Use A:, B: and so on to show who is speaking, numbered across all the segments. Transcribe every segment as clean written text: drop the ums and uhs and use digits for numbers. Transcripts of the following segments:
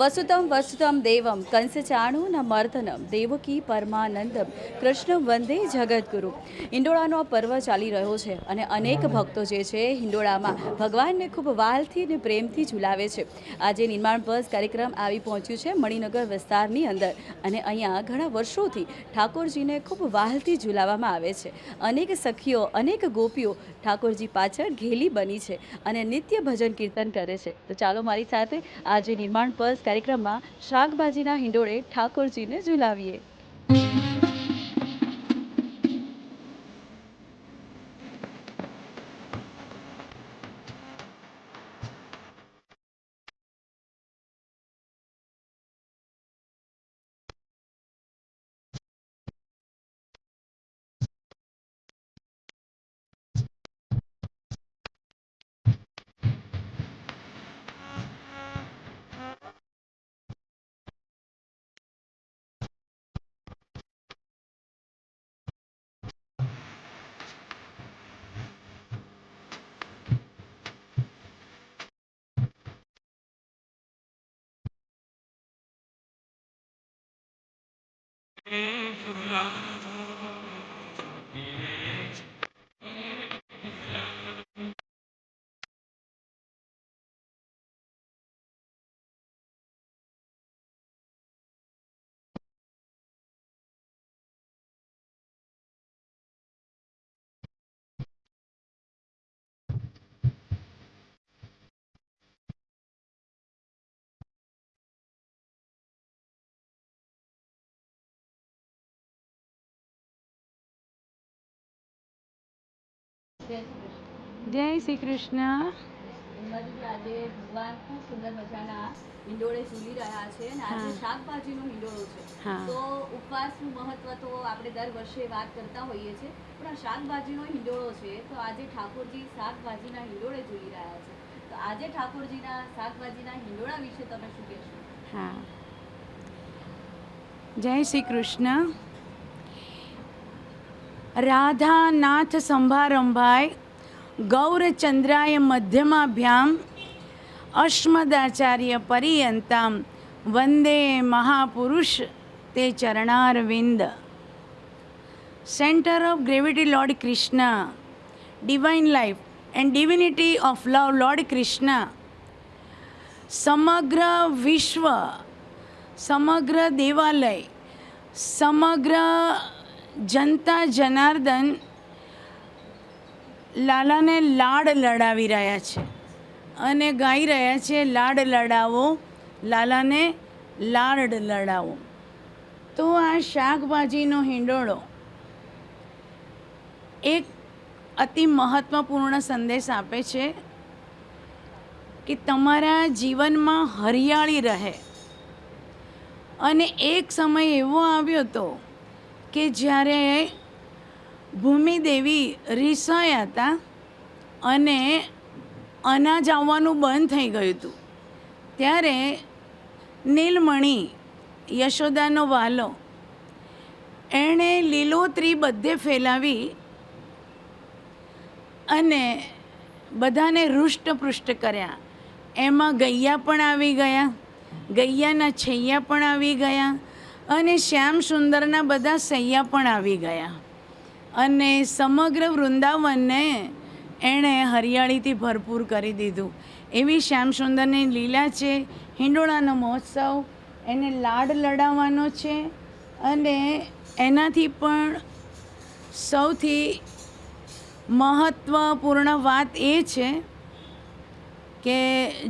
A: વસુતમ દેવમ કંસચાણું મર્દનમ દેવકી પરમાનંદમ કૃષ્ણ વંદે જગદગુરુ. હિંડોળાનો આ પર્વ ચાલી રહ્યો છે અને અનેક ભક્તો જે છે હિંડોળામાં ભગવાનને ખૂબ વાલથી અને પ્રેમથી ઝુલાવે છે. આજે નિર્માણ બસ કાર્યક્રમ આવી પહોંચ્યું છે મણિનગર વિસ્તારની અંદર અને અહીંયા ઘણા વર્ષોથી ઠાકોરજીને ખૂબ વાલથી ઝુલાવવામાં આવે છે. અનેક સખીઓ અનેક ગોપીઓ ઠાકોરજી પાછળ ઘેલી બની છે અને નિત્ય ભજન કીર્તન કરે છે. તો ચાલો મારી સાથે આજે નિર્માણ બસ કાર્યક્રમમાં શાકભાજીના હિંડોળે ઠાકોરજીને ઝુલાવીએ.
B: જય શ્રી કૃષ્ણ.
A: આજે ભગવાન ખૂબ સુંદર મજાના હિંડોળે ઝૂલી રહ્યા છે અને આજે શાકભાજીનો હિંડોળો છે. તો ઉપવાસનું મહત્વ તો આપણે દર વર્ષે વાત કરતા હોઈએ છીએ, પણ આ શાકભાજીનો હિંડોળો છે તો આજે ઠાકોરજી શાકભાજીના હિંડોળે ઝૂલી રહ્યા છે. તો આજે ઠાકોરજીના શાકભાજીના હિંડોળા વિશે તમે શું કહેશો?
B: હા, જય શ્રી કૃષ્ણ. રાધાનાથ સંભારંભાય ગૌરચંદ્રાય મધ્યમાભ્યામ અસ્મદાચાર્ય પર્યંતામ વંદે મહાપુરુષ તે ચરણારવિંદ. Centre of gravity Lord Krishna, divine life and divinity of love Lord Krishna. સમગ્ર વિશ્વ, સમગ્ર દેવાલય, સમગ્ર જનતા જનાર્દન લાલાને લાડ લડાવી રહ્યા છે અને ગાઈ રહ્યા છે, લાડ લડાવો લાલાને લાડ લડાવો. તો આ શાકભાજીનો હિંડોળો એક અતિ મહત્ત્વપૂર્ણ સંદેશ આપે છે કે તમારા જીવનમાં હરિયાળી રહે. અને એક સમય એવો આવ્યો હતો કે જ્યારે ભૂમિદેવી રીસાયા હતા અને અનાજ આવવાનું બંધ થઈ ગયું હતું. ત્યારે નીલમણી, યશોદાનો વાલો, એણે લીલોતરી બધે ફેલાવી અને બધાને હૃષ્ટપૃષ્ટ કર્યા. એમાં ગૈયા પણ આવી ગયા, ગૈયાના છૈયા પણ આવી ગયા અને શ્યામ સુંદરના બધા સૈયા પણ આવી ગયા અને સમગ્ર વૃંદાવનને એણે હરિયાળીથી ભરપૂર કરી દીધું. એવી શ્યામ સુંદરની લીલા છે. હિંડોળાનો મહોત્સવ એને લાડ લડાવવાનો છે અને એનાથી પણ સૌથી મહત્ત્વપૂર્ણ વાત એ છે કે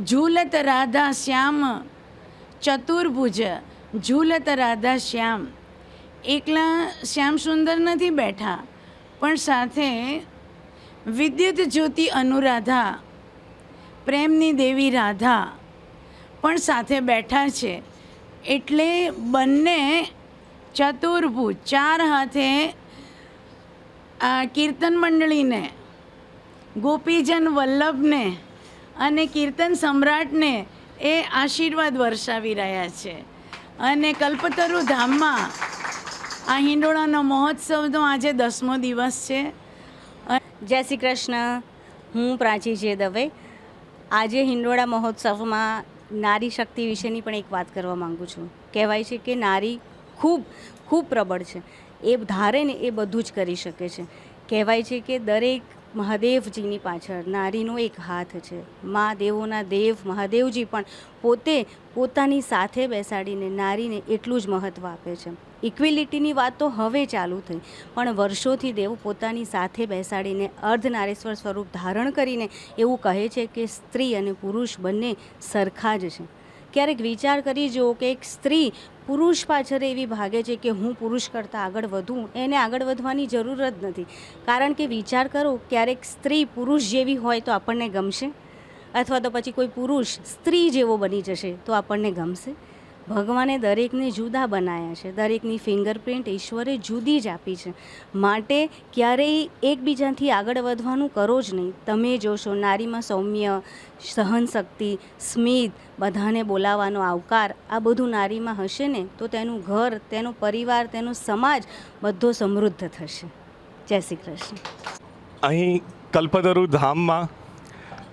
B: ઝૂલત રાધા શ્યામ ચતુર્ભુજ, ઝૂલત રાધા શ્યામ. એકલા શ્યામ સુંદર નથી બેઠા, પણ સાથે વિદ્યુત જ્યોતિ અનુરાધા, પ્રેમની દેવી રાધા પણ સાથે બેઠા છે. એટલે બંને ચતુર્ભુજ, ચાર હાથે આ કીર્તન મંડળીને, ગોપીજન વલ્લભને અને કીર્તન સમ્રાટને એ આશીર્વાદ વર્ષાવી રહ્યા છે. અને કલ્પતરુ ધામમાં આ હિંડોળાનો મહોત્સવનો આજે 10મો દિવસ છે.
C: જય શ્રી કૃષ્ણ. હું પ્રાચી જે દવે. આજે હિંડોળા મહોત્સવમાં નારી શક્તિ વિશેની પણ એક વાત કરવા માગું છું. કહેવાય છે કે નારી ખૂબ ખૂબ પ્રબળ છે, એ ધારે ને એ બધું જ કરી શકે છે. કહેવાય છે કે દરેક મહાદેવજીની પાછળ નારીનો એક હાથ છે. મા દેવોના દેવ મહાદેવજી પણ પોતે પોતાની સાથે બેસાડીને નારીને એટલું જ મહત્ત્વ આપે છે. ઇક્વિલિટીની વાત તો હવે ચાલુ થઈ, પણ વર્ષોથી દેવ પોતાની સાથે બેસાડીને અર્ધનારેશ્વર સ્વરૂપ ધારણ કરીને એવું કહે છે કે સ્ત્રી અને પુરુષ બંને સરખા જ છે. ક્યારેક વિચાર કરી જુઓ કે એક સ્ત્રી પુરુષ પાછળ એવી ભાગે છે કે હું પુરુષ કરતાં આગળ વધું, એને આગળ વધવાની જરૂર જ નથી. કારણ કે વિચાર કરો, ક્યારેક સ્ત્રી પુરુષ જેવી હોય તો આપણને ગમશે, અથવા તો પછી કોઈ પુરુષ સ્ત્રી જેવો બની જશે તો આપણને ગમશે? ભગવાને દરેકને જુદા બનાવ્યા છે, દરેકની ફિંગરપ્રિન્ટ ઈશ્વરે જુદી જ આપી છે. માટે ક્યારેય એકબીજાથી આગળ વધવાનું કરો જ નહીં. તમે જોશો નારીમાં સૌમ્ય, સહનશક્તિ, સ્મિત, બધાને બોલાવવાનો આવકાર, આ બધું નારીમાં હશે ને તો તેનું ઘર, તેનો પરિવાર, તેનો સમાજ બધો સમૃદ્ધ થશે. જય શ્રી કૃષ્ણ.
D: અહીં કલ્પતરુ ધામમાં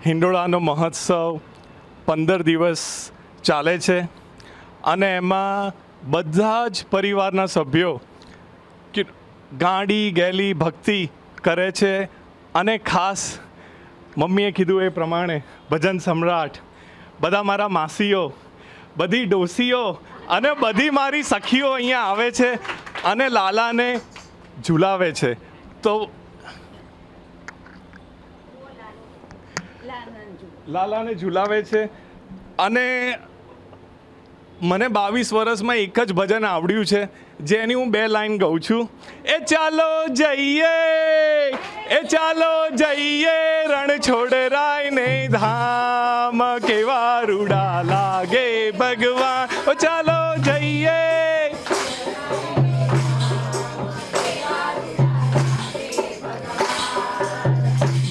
D: હિંડોળાનો મહોત્સવ 15 દિવસ ચાલે છે અને એમાં બધા જ પરિવારના સભ્યો કે ગાડી ગેલી ભક્તિ કરે છે. અને ખાસ મમ્મીએ કીધું એ પ્રમાણે ભજન સમ્રાટ, બધા મારા માસીઓ, બધી ડોસીઓ અને બધી મારી સખીઓ અહીંયા આવે છે અને લાલાને ઝુલાવે છે. તો લાલાને ઝુલાવે છે. અને મને 22 વર્ષમાં એક જ ભજન આવડ્યું છે, જેની હું 2 લાઈન ગાઉં છું. એ ચાલો જઈએ, એ ચાલો જઈએ રણ છોડ રાયને ધામ, કેવા રૂડા લાગે ભગવાન, ઓ ચાલો જઈએ.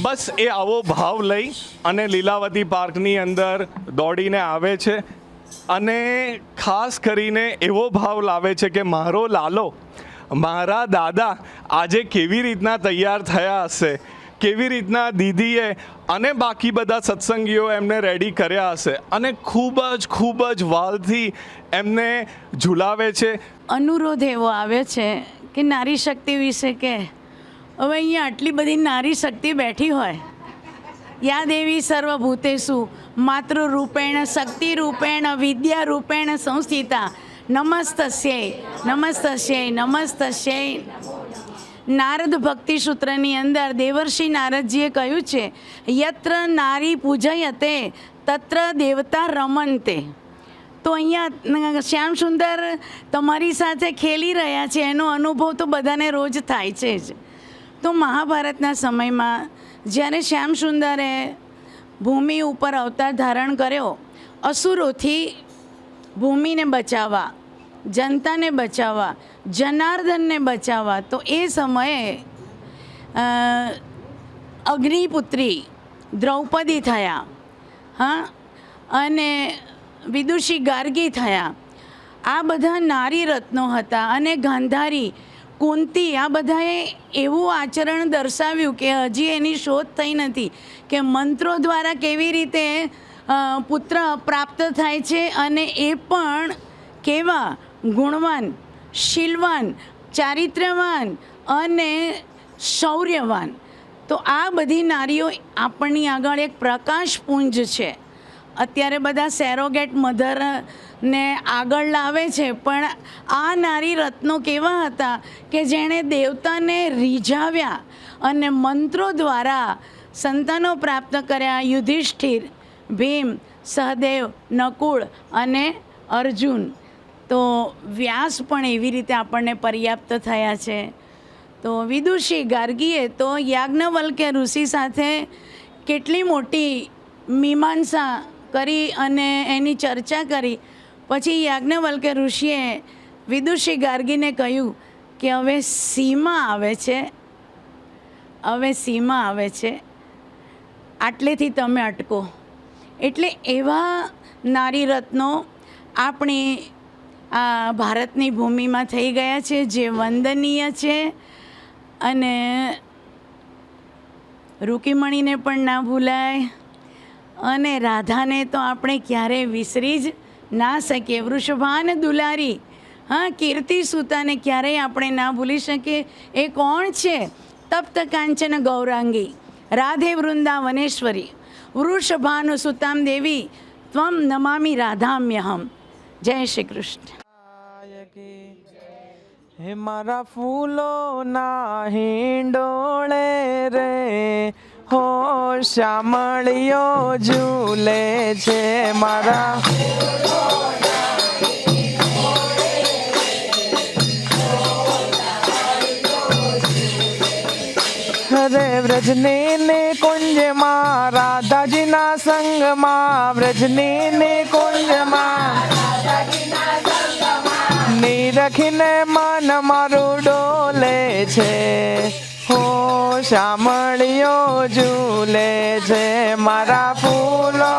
D: બસ એ આવો ભાવ લઈ અને લીલાવતી પાર્કની અંદર દોડીને આવે છે અને ખાસ કરીને એવો ભાવ લાવે છે કે મારો લાલો, મારા દાદા આજે કેવી રીતના તૈયાર થયા હશે, કેવી રીતના દીદીએ અને બાકી બધા સત્સંગીઓ એમને રેડી કર્યા હશે અને ખૂબ જ વાલથી એમને ઝુલાવે છે.
B: અનુરોધ એવો આવે છે કે નારી શક્તિ વિશે કે હવે અહીંયા આટલી બધી નારી શક્તિ બેઠી હોય, યા દેવી સર્વભૂતેષુ માતૃરૂપેણ શક્તિરૂપેણ વિદ્યારૂપેણ સંસ્થિતા નમસ્તસ્યૈ નમસ્તસ્યૈ નમસ્તસ્યૈ. નારદ ભક્તિ સૂત્રની અંદર દેવર્ષિ નારદજીએ કહ્યું છે, યત્ર નારી પૂજયતે તત્ર દેવતા રમંતે. તો અહીંયા શ્યામ સુંદર તમારી સાથે ખેલી રહ્યા છે, એનો અનુભવ તો બધાને રોજ થાય છે જ. તો મહાભારતના સમયમાં જ્યારે શ્યામ સુંદરે ભૂમિ ઉપર અવતાર ધારણ કર્યો અસુરોથી ભૂમિને બચાવવા, જનતાને બચાવવા, જનાર્દનને બચાવવા, તો એ સમયે અગ્નિપુત્રી દ્રૌપદી થયા, હા, અને વિદુષી ગાર્ગી થયા. આ બધા નારી રત્નો હતા. અને ગાંધારી, કુંતી, આ બધાએ એવું આચરણ દર્શાવ્યું કે હજી એની શોધ થઈ નથી કે મંત્રો દ્વારા કેવી રીતે પુત્ર પ્રાપ્ત થાય છે અને એ પણ કેવા ગુણવાન, શીલવાન, ચારિત્ર્યવાન અને શૌર્યવાન. તો આ બધી નારીઓ આપણની આગળ એક પ્રકાશપુંજ છે. અત્યારે બધા સેરોગેટ મધરને આગળ લાવે છે, પણ આ નારી રત્નો કેવા હતા કે જેણે દેવતાને રીઝાવ્યા અને મંત્રો દ્વારા સંતાનો પ્રાપ્ત કર્યા. યુધિષ્ઠિર, ભીમ, સહદેવ, નકુળ અને અર્જુન. તો વ્યાસ પણ એવી રીતે આપણને પર્યાપ્ત થયા છે. તો વિદુષી ગાર્ગીએ તો યાજ્ઞવલ્ક્ય ઋષિ સાથે કેટલી મોટી મીમાંસા કરી અને એની ચર્ચા કરી. પછી યાજ્ઞવલ્ક્ય ઋષિએ વિદુષી ગાર્ગીને કહ્યું કે હવે સીમા આવે છે, હવે સીમા આવે છે, આટલેથી તમે અટકો. એટલે એવા નારી રત્નો આપણી આ ભારતની ભૂમિમાં થઈ ગયા છે, જે વંદનીય છે. અને રૂકીમણીને પણ ના ભૂલાય અને રાધાને તો આપણે ક્યારેય વિસરી જ ના શકીએ. વૃષભાન દુલારી, હા, કીર્તિ સુતાને ક્યારેય આપણે ના ભૂલી શકીએ. એ કોણ છે? તપ્ત કાંચન ગૌરાંગી રાધે વૃંદાવનેશ્વરી વૃષભાનુ સુતામ દેવી ત્વમ નમામિ રાધામ્યહમ. જય શ્રી કૃષ્ણ.
E: હે મારા ફૂલો ના હિંડોળે રે હો શામળિયો ઝૂલે છે મારા. હરે વ્રજની ને કુંજમાં રાધાજીના સંગમાં, વ્રજની ને કુંજમાં નીરખીને મન મારું ડોલે છે હો શામળિયો ઝૂલે છે મારા ફૂલો.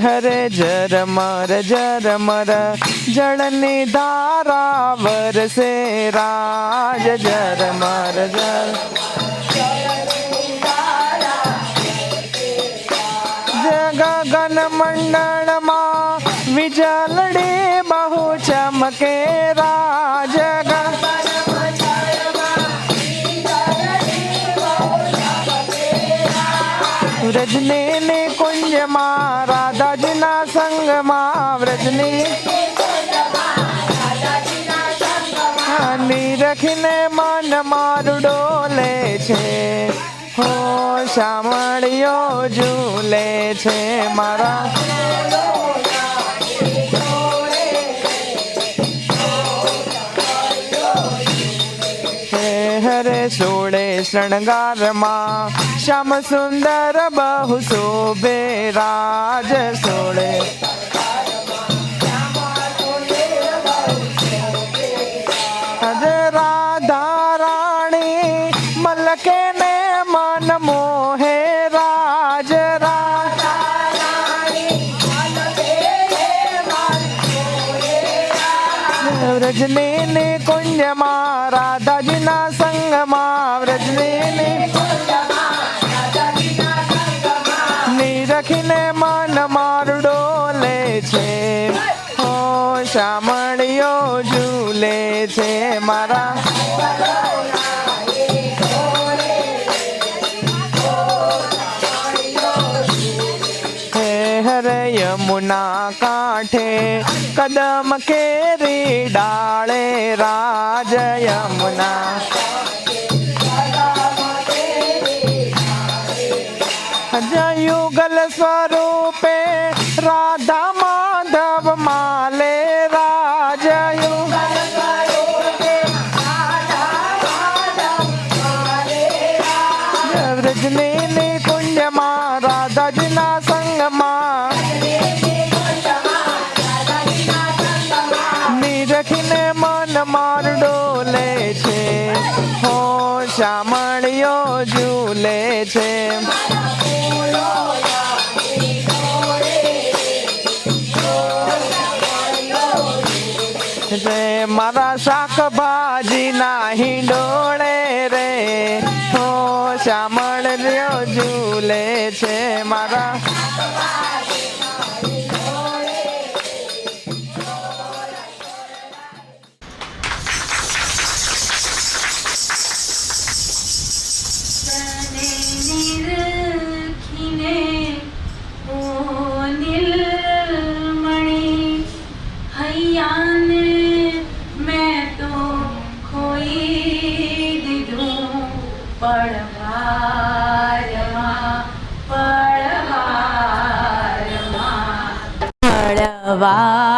E: હરે ઝરમર ઝરમર જળની ધારા વરસે રાજ ઝરમર ઝર ગગન મંડળમાં વિજલડી બહુ ચમકે રાજ. વ્રજની ને કુંજમાં રાધાજીના સંગમાં, વ્રજની નીરખીને મન મારું ડોલે છે હો શામળિયો ઝૂલે છે મારા. હરે સોળે શણગારમાં શ્યામ સુંદર બહુ શોભે રાજ સોળે. રાધા રાણી મલકે ને મન મોહે રાજ. વ્રજની ને કુંજમાં રાધાજીના સંગમાં, વ્રજની નીરખીને મન મારું ડોલે છે હો શામળિયો ઝૂલે છે મારા. હરે યમુના કાંઠે કદમ કેરી ડાળે રાજ યમુના. યુગલ સ્વરૂપે રાધા માધવ માલે રાજ. વ્રજની ને કુંજમાં રાધાજીના સંગમાં નીરખીને મન માર ડોલે છે હો શામળિયો ઝૂલે છે. મારા શાકભાજી ના હિંડોળે રે હો શામળિયો ઝૂલે છે મારા.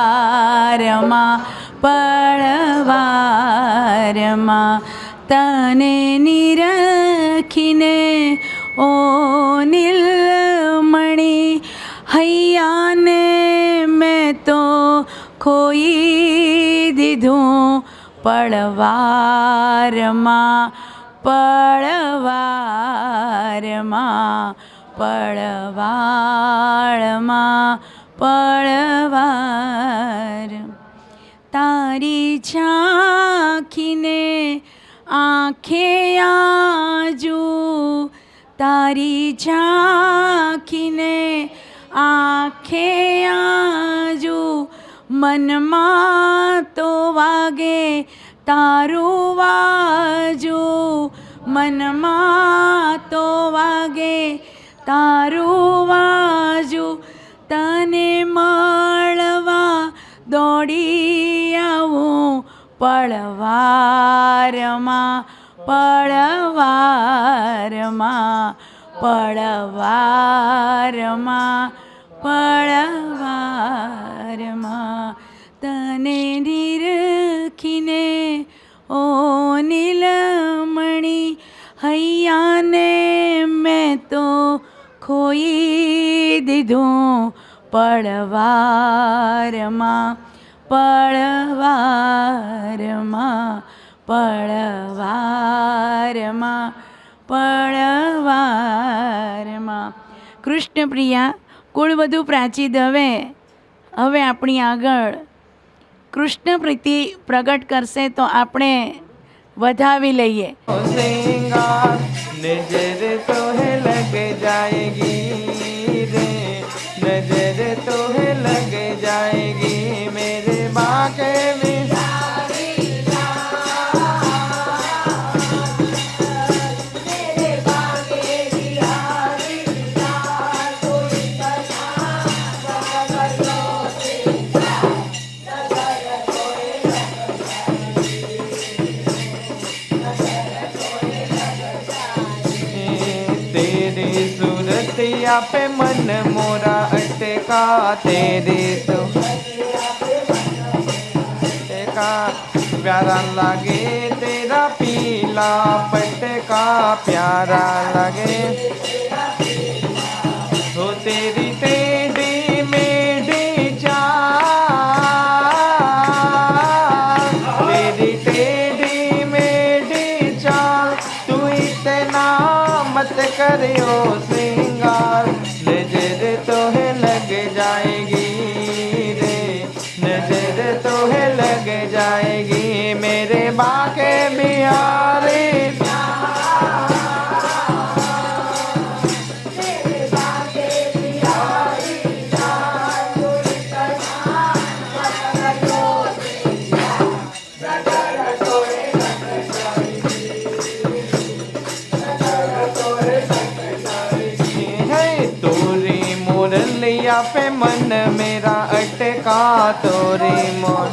B: પળવારમાં પળવારમાં તને નિરખીને ઓ નીલમણી હૈયાને મેં તો ખોઈ દીધું. પળવારમાં પળવારમાં પળવાળમાં પળવાર તારી ઝાંખીને આંખે આજુ તારી ઝાંખીને, આંખે આજુ મનમાં તો વાગે તારું વાજુ, મનમાં તો વાગે તારું વાજુ, તને મળવા દોડી આવું પળવારમાં, પળવારમાં, પળવારમાં, પળવારમાં, તને નિરખીને ઓ નીલમણી, હૈયાને મેં તો ખોઈ દીધું પળવારમાં, પળવારમાં, પળવારમાં, પળવારમાં. કૃષ્ણપ્રિયા કુળવધુ પ્રાચી દવે હવે આપણી આગળ કૃષ્ણ પ્રીતિ પ્રગટ કરશે તો આપણે વધાવી લઈએ.
E: सिंगार नजर तो है लग जाएगी रे, नजर तो है लग जाएगी मेरे बाके में. सूरतिया पे मन मोरा अटका, तेरी अटका प्यारा लागे तेरा पीला पटका, प्यारा लागे हो तेरी टेढ़ी मेढ़ी चाल, तेरी टेढ़ी मेढ़ी चाल, तू इतना मत करियो सिंगार, नजर तो है लग जाएगी रे, नजर तो है लग जाएगी मेरे बाके बिहारी. मुरलिया पे मन मेरा अटका, तोरी मोर.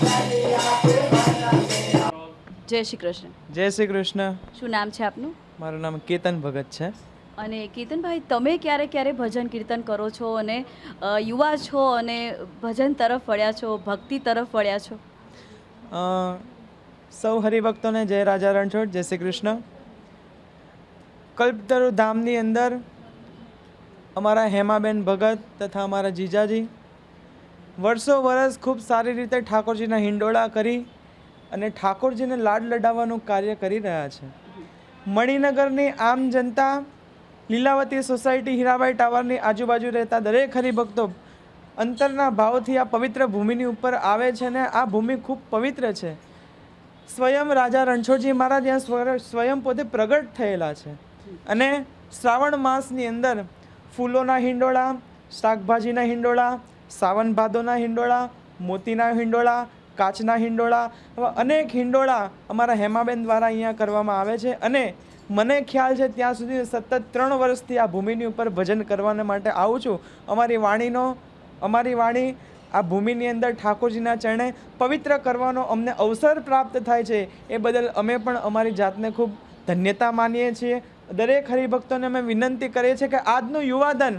A: જય શ્રી કૃષ્ણ.
F: જય શ્રી કૃષ્ણ.
A: શું નામ છે આપનું?
F: મારું નામ કેતન ભગત છે.
A: અને કીર્તનભાઈ, તમે ક્યારે ક્યારે ભજન કીર્તન કરો છો અને યુવા છો અને ભજન તરફ વળ્યા છો, ભક્તિ તરફ વળ્યા છો?
F: સૌ હરિભક્તોને જય રાજા રણછોડ, જય શ્રી કૃષ્ણ. કલ્પતરુ ધામની અંદર અમારા હેમાબેન ભગત તથા અમારા જીજાજી વર્ષો વર્ષ ખૂબ સારી રીતે ઠાકોરજીના હિંડોળા કરી અને ઠાકોરજીને લાડ લડાવવાનું કાર્ય કરી રહ્યા છે. મણિનગરની આમ જનતા, લીલાવતી સોસાયટી, હીરાબાઈ ટાવરની આજુબાજુ રહેતા દરેક હરિભક્તો અંતરના ભાવથી આ પવિત્ર ભૂમિની ઉપર આવે છે ને આ ભૂમિ ખૂબ પવિત્ર છે. સ્વયં રાજા રણછોડજી મહારાજ ત્યાં સ્વયં પોતે પ્રગટ થયેલા છે. અને શ્રાવણ માસની અંદર ફૂલોના હિંડોળા, શાકભાજીના હિંડોળા, સાવન ભાદોના હિંડોળા, મોતીના હિંડોળા, કાચના હિંડોળા, આવા અનેક હિંડોળા અમારા હેમાબેન દ્વારા અહીંયા કરવામાં આવે છે. અને મને ખ્યાલ છે ત્યાં સુધી સતત 3 વર્ષથી આ ભૂમિની ઉપર ભજન કરવા માટે આવું છું. અમારી વાણી આ ભૂમિની અંદર ઠાકોરજીના ચરણે પવિત્ર કરવાનો અમને અવસર પ્રાપ્ત થાય છે. એ બદલ અમે પણ અમારી જાતને ખૂબ ધન્યતા માનીએ છીએ. દરેક હરિભક્તોને અમે વિનંતી કરીએ છીએ કે આજનું યુવાધન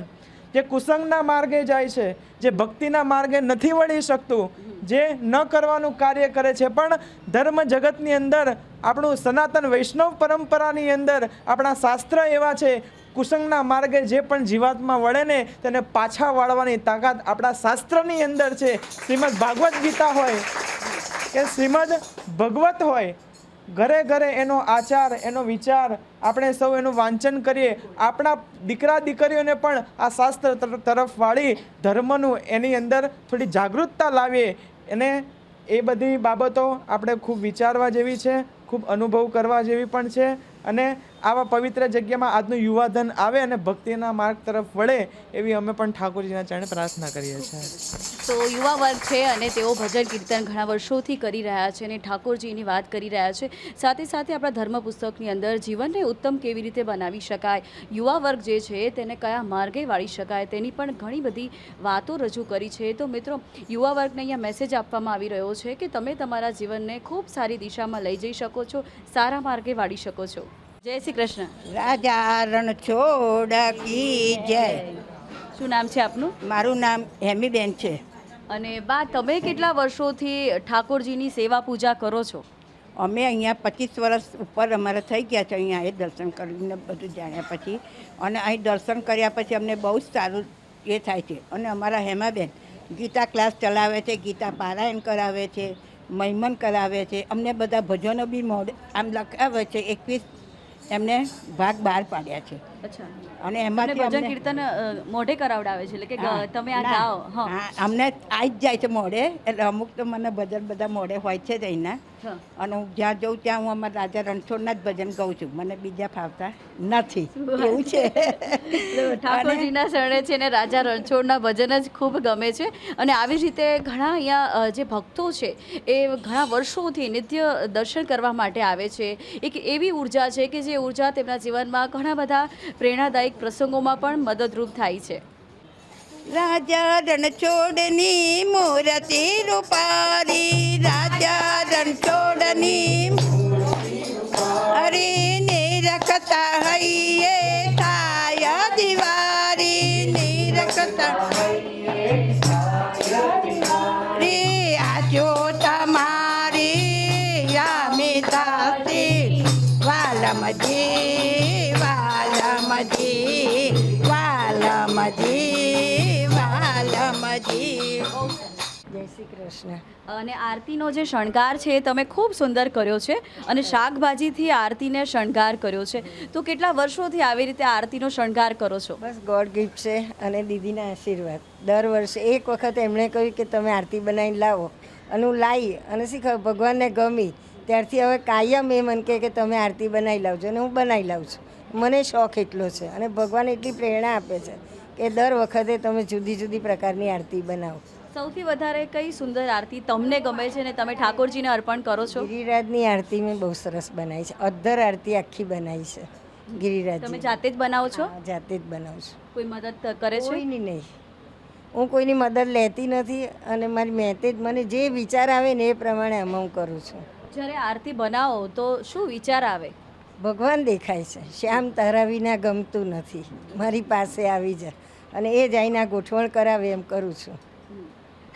F: જે કુસંગના માર્ગે જાય છે, જે ભક્તિના માર્ગે નથી વળી શકતું, જે ન કરવાનું કાર્ય કરે છે, પણ ધર્મ જગતની અંદર આપણું સનાતન વૈષ્ણવ પરંપરાની અંદર આપણા શાસ્ત્ર એવા છે, કુસંગના માર્ગે જે પણ જીવાત્મા વળે ને તેને પાછા વાળવાની તાકાત આપણા શાસ્ત્રની અંદર છે. શ્રીમદ ભાગવત ગીતા હોય કે શ્રીમદ ભગવત હોય, ઘરે ઘરે એનો આચાર, એનો વિચાર આપણે સૌ એનું વાંચન કરીએ. આપણા દીકરા દીકરીઓને પણ આ શાસ્ત્ર તરફ વાળી ધર્મનું એની અંદર થોડી જાગૃતતા લાવીએ. અને એ બધી બાબતો આપણે ખૂબ વિચારવા જેવી છે. ખૂબ અનુભવ કરવા જેવી પણ છે અને આવા પવિત્ર જગ્યામાં આજનું યુવાધન આવે અને ભક્તિના માર્ગ તરફ વળે એવી અમે પણ ઠાકોરજીના ચરણે પ્રાર્થના કરીએ છીએ.
A: તો યુવા વર્ગ છે અને તેઓ ભજન કીર્તન ઘણા વર્ષોથી કરી રહ્યા છે અને ઠાકોરજીની વાત કરી રહ્યા છે. સાથે સાથે આપણા ધર્મ પુસ્તકની અંદર જીવનને ઉત્તમ કેવી રીતે બનાવી શકાય, યુવા વર્ગ જે છે તેને કયા માર્ગે વાળી શકાય તેની પણ ઘણી બધી વાતો રજૂ કરી છે. તો મિત્રો, યુવા વર્ગને અહીંયા મેસેજ આપવામાં આવી રહ્યો છે કે તમે તમારા જીવનને ખૂબ સારી દિશામાં લઈ જઈ શકો છો, સારા માર્ગે વાળી શકો છો. જય શ્રી કૃષ્ણ.
G: રાજા રણછોડ કી જય.
A: શું નામ છે આપનું?
G: મારું નામ હેમીબેન છે.
A: અને બા, તમે કેટલા વર્ષોથી ઠાકોરજીની સેવા પૂજા કરો છો?
G: અમે અહીંયા 25 વર્ષ ઉપર અમારે થઈ ગયા છે અહીંયા એ દર્શન કરીને બધું જાણ્યા પછી. અને અહીં દર્શન કર્યા પછી અમને બહુ જ સારું એ થાય છે. અને અમારા હેમાબેન ગીતા ક્લાસ ચલાવે છે, ગીતા પારાયણ કરાવે છે, મહિમન કરાવે છે. અમને બધા ભજનો બી આમ લખાવે છે. 21 એમને ભાગ બહાર પાડ્યા છે.
A: અચ્છા.
G: અને
A: અને
G: એમાંથી
A: ભજન કીર્તન મોઢે કરાવડાવે છે, એટલે કે તમે આ ગાઓ? હા.
G: અમને આવી જ જાય છે મોઢે. એટલે અમુક તો મને ભજન બધા મોઢે હોય છે જ અહીંના. અને હું જ્યાં જઉં ત્યાં હું અમારા રાજા રણછોડના જ ભજન ગાઉં છું. મને બીજા ફાવતા નથી, એવું છે.
A: ઠાકોરજીના શરણે છે ને રાજા રણછોડના ભજન જ ખૂબ ગમે છે. અને આવી જ રીતે ઘણા અહીંયા જે ભક્તો છે એ ઘણા વર્ષોથી નિત્ય દર્શન કરવા માટે આવે છે. એક એવી ઉર્જા છે કે જે ઉર્જા તેમના જીવનમાં ઘણા બધા પ્રેરણાદાયક પ્રસંગોમાં પણ મદદરૂપ થાય છે.
G: રાજા રણછોડની મૂર્તિ રૂપારી, રાજા રણછોડની અરે નિરખતા હૈયે થાય દિવારી, નિરખતા રે આજો તમારી યામિતાથી વાલમજી વાલમજી વાલમજી વાલમજી. જય શ્રી કૃષ્ણ.
A: અને આરતીનો જે શણગાર છે એ તમે ખૂબ સુંદર કર્યો છે અને શાકભાજીથી આરતીને શણગાર કર્યો છે. તો કેટલા વર્ષોથી આવી રીતે આરતીનો શણગાર કરો છો?
H: બસ ગોડ ગિફ્ટ છે અને દીદીના આશીર્વાદ. દર વર્ષે એક વખત એમણે કહ્યું કે તમે આરતી બનાવીને લાવો અને હું લાવી અને શી ખબર ભગવાનને ગમી. ત્યારથી હવે કાયમ એ મને કહે કે તમે આરતી બનાવી લાવજો અને હું બનાવી લાવું છું. મને શોખ એટલો છે અને ભગવાન એટલી પ્રેરણા આપે છે કે દર વખતે તમે જુદી જુદી પ્રકારની આરતી બનાવો.
A: સૌથી વધારે કઈ સુંદર આરતી તમને ગમે છે ને તમે ઠાકોરજીને અર્પણ કરો છો?
H: ગિરિરાજની આરતી મેં બહુ સરસ બનાવી છે. અધ્ધર આરતી આખી બનાવી છે ગિરિરાજ.
A: તમે જાતે જ બનાવો છો?
H: જાતે જ બનાવું છું.
A: કોઈ મદદ કરે છે?
H: કોઈની નહીં. હું કોઈની મદદ લેતી નથી અને મારી મહેતે જ મને જે વિચાર આવે ને એ પ્રમાણે આમાં હું કરું છું.
A: જ્યારે આરતી બનાવો તો શું વિચાર આવે?
H: ભગવાન દેખાય છે. શ્યામ તારા વિના ગમતું નથી, મારી પાસે આવી જા અને એ જ આઈના ગોઠવણ કરાવે એમ કરું છું.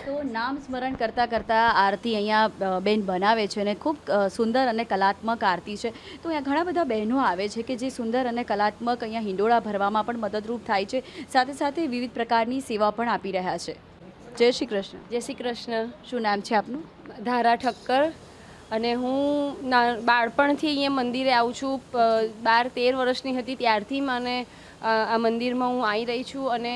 A: તો નામ સ્મરણ કરતાં કરતાં આરતી અહીંયા બેન બનાવે છે અને ખૂબ સુંદર અને કલાત્મક આરતી છે. તો અહીંયા ઘણા બધા બહેનો આવે છે કે જે સુંદર અને કલાત્મક અહીંયા હિંડોળા ભરવામાં પણ મદદરૂપ થાય છે. સાથે સાથે વિવિધ પ્રકારની સેવા પણ આપી રહ્યા છે. જય શ્રી કૃષ્ણ.
I: જય શ્રી કૃષ્ણ.
A: શું નામ છે આપનું?
I: ધારા ઠક્કર. અને હું બાળપણથી અહીંયા મંદિરે આવું છું. 12-13 વર્ષની હતી ત્યારથી મને આ મંદિરમાં હું આવી રહી છું. અને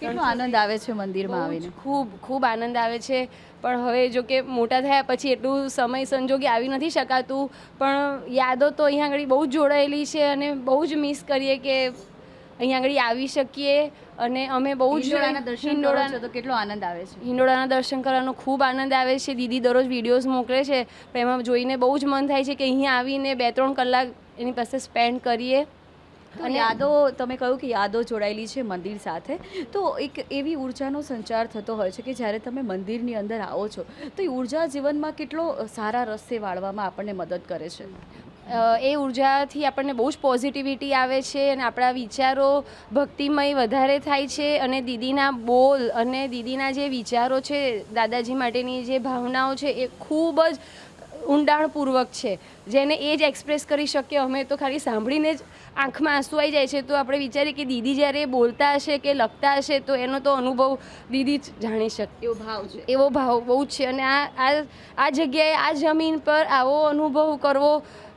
A: કેટલો આનંદ આવે છે મંદિરમાં આવીને?
I: ખૂબ ખૂબ આનંદ આવે છે. પણ હવે જો કે મોટા થયા પછી એટલું સમય સંજોગે આવી નથી શકાતું. પણ યાદો તો અહીંયા આગળ બહુ જ જોડાયેલી છે અને બહુ જ મિસ કરીએ કે અહીંયા આગળ આવી શકીએ. અને અમે બહુ જ
A: હિંડોળાના દર્શન કરો છો તો કેટલો આનંદ આવે છે?
I: હિંડોળાના દર્શન કરવાનો ખૂબ આનંદ આવે છે. દીદી દરરોજ વિડીયોઝ મોકલે છે પણ એમાં જોઈને બહુ જ મન થાય છે કે અહીંયા આવીને 2-3 કલાક એની પાસે સ્પેન્ડ કરીએ.
A: અને યાદો, તમે કહ્યું કે યાદો જોડાયેલી છે મંદિર સાથે, તો એક એવી ઉર્જાનો સંચાર થતો હોય છે કે જ્યારે તમે મંદિરની અંદર આવો છો તો એ ઉર્જા જીવનમાં કેટલો સારા રસ્તે વાળવામાં આપણને મદદ કરે છે.
I: એ ઉર્જાથી આપણને બહુ જ પોઝિટિવિટી આવે છે અને આપણા વિચારો ભક્તિમય વધારે થાય છે. અને દીદીના બોલ અને દીદીના જે વિચારો છે, દાદાજી માટેની જે ભાવનાઓ છે એ ખૂબ જ ઊંડાણપૂર્વક છે, જેને એ જ એક્સપ્રેસ કરી શકીએ. અમે તો ખાલી સાંભળીને જ આંખમાં આંસુ આવી જાય છે. તો આપણે વિચારીએ કે દીદી જ્યારે બોલતા હશે કે લખતા હશે તો એનો તો અનુભવ દીદી જ જાણી શકે.
A: એવો ભાવ છે.
I: એવો ભાવ બહુ જ છે. અને આ જગ્યાએ આ જમીન પર આવો અનુભવ કરવો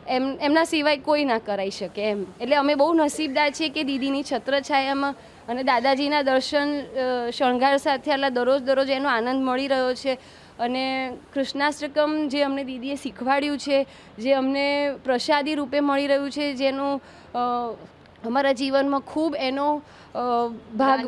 I: એમના સિવાય કોઈ ના કરાવી શકે એમ. એટલે અમે બહુ નસીબદાર છીએ કે દીદીની છત્રછાયામાં અને દાદાજીના દર્શન શણગાર સાથે આટલા દરરોજ એનો આનંદ મળી રહ્યો છે. અને કૃષ્ણાષ્ટકમ જે અમને દીદીએ શીખવાડ્યું છે, જે અમને પ્રસાદી રૂપે મળી રહ્યું છે, જેનું અમારા જીવનમાં ખૂબ એનો ભાગ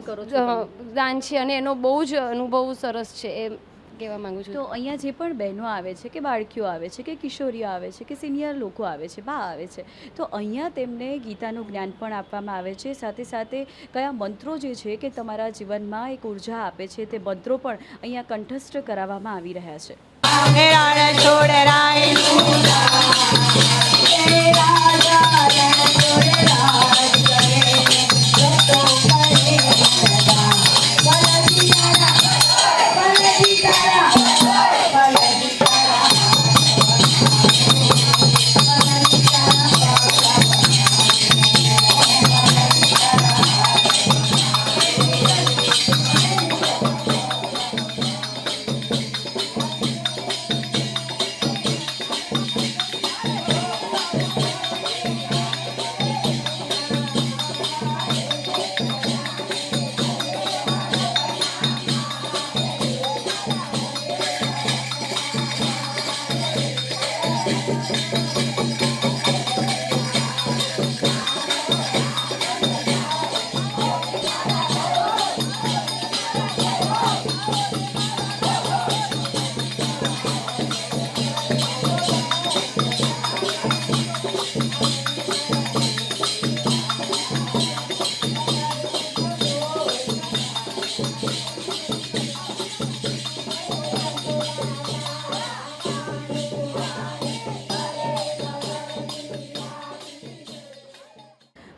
I: દાન છે અને એનો બહુ જ અનુભવ સરસ છે એમ કહેવા માંગુ છું.
A: તો અહીંયા જે પણ બહેનો આવે છે કે બાળકીઓ આવે છે કે કિશોરીઓ આવે છે કે સિનિયર લોકો આવે છે, બા આવે છે, તો અહીંયા તેમને ગીતાનું જ્ઞાન પણ આપવામાં આવે છે. સાથે સાથે કયા મંત્રો જે છે કે તમારા જીવનમાં એક ઉર્જા આપે છે, તે મંત્રો પણ અહીંયા કંઠસ્થ કરાવવામાં આવી રહ્યા છે.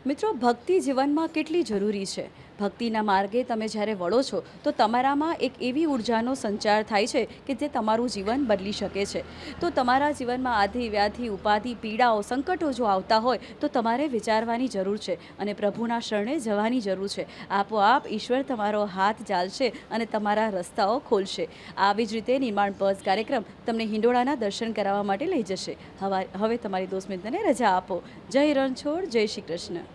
A: મિત્રો, ભક્તિ જીવનમાં કેટલી જરૂરી છે. ભક્તિના માર્ગે તમે જ્યારે વળો છો તો તમારામાં એક એવી ઉર્જાનો સંચાર થાય છે કે જે તમારું જીવન બદલી શકે છે. તો તમારા જીવનમાં આધિ વ્યાધિ ઉપાધિ પીડાઓ સંકટો જો આવતા હોય તો તમારે વિચારવાની જરૂર છે અને પ્રભુના શરણે જવાની જરૂર છે. આપોઆપ ઈશ્વર તમારો હાથ ચાલશે અને તમારા રસ્તાઓ ખોલશે. આવી જ રીતે નિર્માણ બસ કાર્યક્રમ તમને હિંડોળાના દર્શન કરાવવા માટે લઈ જશે. હવે તમારી દોસ્ત મિત્રને રજા આપો. જય રણછોડ, જય શ્રી કૃષ્ણ.